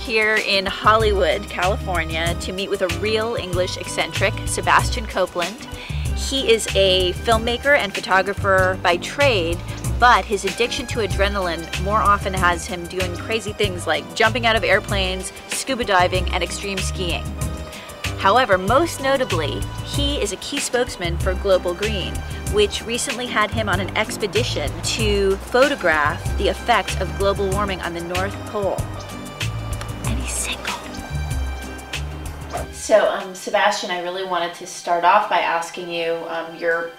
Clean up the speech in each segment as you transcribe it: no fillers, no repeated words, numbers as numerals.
here in Hollywood, California, to meet with a real English eccentric, Sebastian Copeland. He is a filmmaker and photographer by trade, but his addiction to adrenaline more often has him doing crazy things like jumping out of airplanes, scuba diving, and extreme skiing. However, most notably, he is a key spokesman for Global Green, which recently had him on an expedition to photograph the effects of global warming on the North Pole. And he's single. So, Sebastian, I really wanted to start off by asking you, you're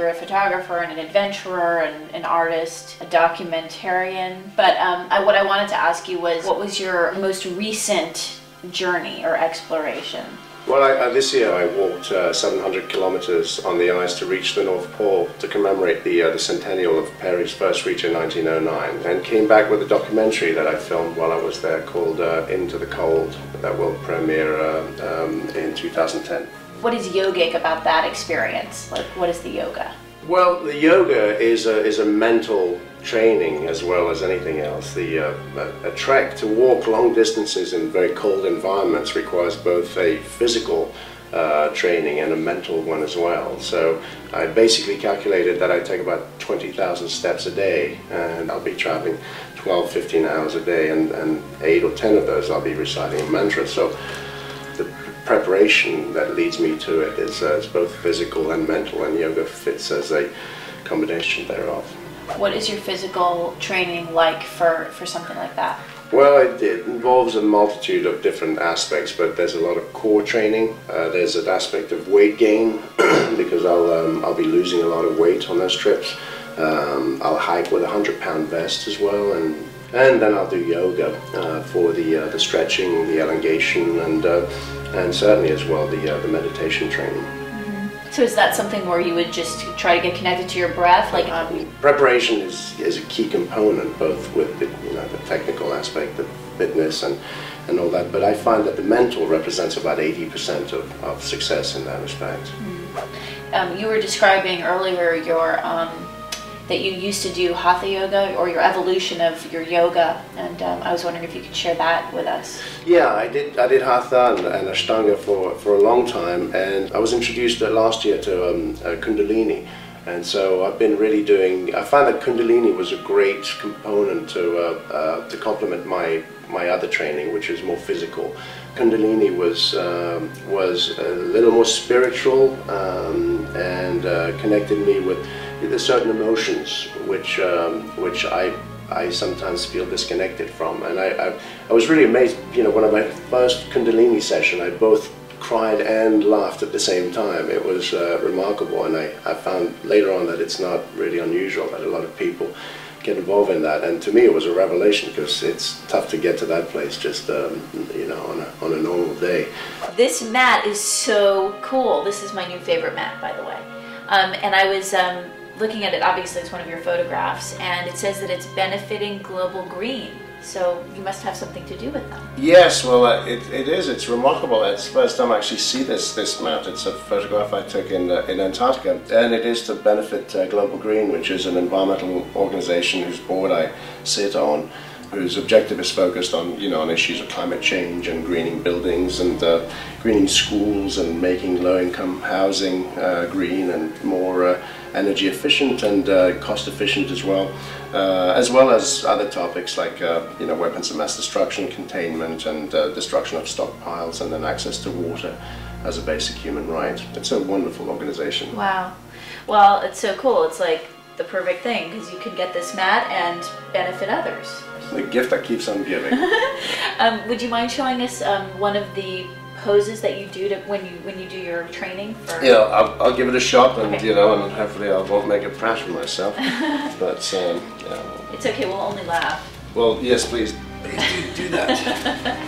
a photographer and an adventurer and an artist, a documentarian, but what I wanted to ask you was, what was your most recent journey or exploration? Well, this year I walked 700 kilometers on the ice to reach the North Pole to commemorate the centennial of Peary's first reach in 1909, and came back with a documentary that I filmed while I was there called Into the Cold, that will premiere in 2010. What is yogic about that experience? Like, what is the yoga? Well, the yoga is a mental training as well as anything else. A trek to walk long distances in very cold environments requires both a physical training and a mental one as well. So I basically calculated that I take about 20,000 steps a day, and I'll be traveling 12, 15 hours a day, and 8 or 10 of those I'll be reciting a mantra. So the preparation that leads me to it is both physical and mental, and yoga fits as a combination thereof. What is your physical training like for something like that? Well, it involves a multitude of different aspects, but there's a lot of core training. There's an aspect of weight gain because I'll be losing a lot of weight on those trips. I'll hike with a 100-pound vest as well, and then I'll do yoga for the stretching, the elongation, and certainly as well the meditation training. So is that something where you would just try to get connected to your breath? Like preparation is a key component, both with the technical aspect, the fitness and all that, but I find that the mental represents about 80% of success in that respect. You were describing earlier your that you used to do hatha yoga, or your evolution of your yoga, and I was wondering if you could share that with us. Yeah, I did hatha and ashtanga for a long time, and I was introduced last year to kundalini, and so I've been really I found that kundalini was a great component to complement my other training, which is more physical. Kundalini was a little more spiritual and connected me with certain emotions which I sometimes feel disconnected from, and I was really amazed. One of my first kundalini session, I both cried and laughed at the same time. It was remarkable, and I found later on that it's not really unusual that a lot of people get involved in that, and to me it was a revelation, because it's tough to get to that place just on a normal day. This mat is so cool. This is my new favorite mat, by the way, and I was looking at it. Obviously it's one of your photographs, and it says that it's benefiting Global Green, so you must have something to do with them. Yes, well it is. It's remarkable. It's the first time I actually see this mat. It's a photograph I took in Antarctica, and it is to benefit Global Green, which is an environmental organization whose board I sit on, whose objective is focused on on issues of climate change and greening buildings and greening schools and making low-income housing green and more energy efficient and cost efficient as well as other topics like weapons of mass destruction, containment, and destruction of stockpiles, and then access to water as a basic human right. It's a wonderful organization. Wow. Well, it's so cool. It's like the perfect thing, because you can get this mat and benefit others. The gift that keeps on giving. Would you mind showing us one of the poses that you do when you do your training? I'll give it a shot, and okay. And hopefully I won't make a prat of myself. But it's okay. We'll only laugh. Well, yes, please do that.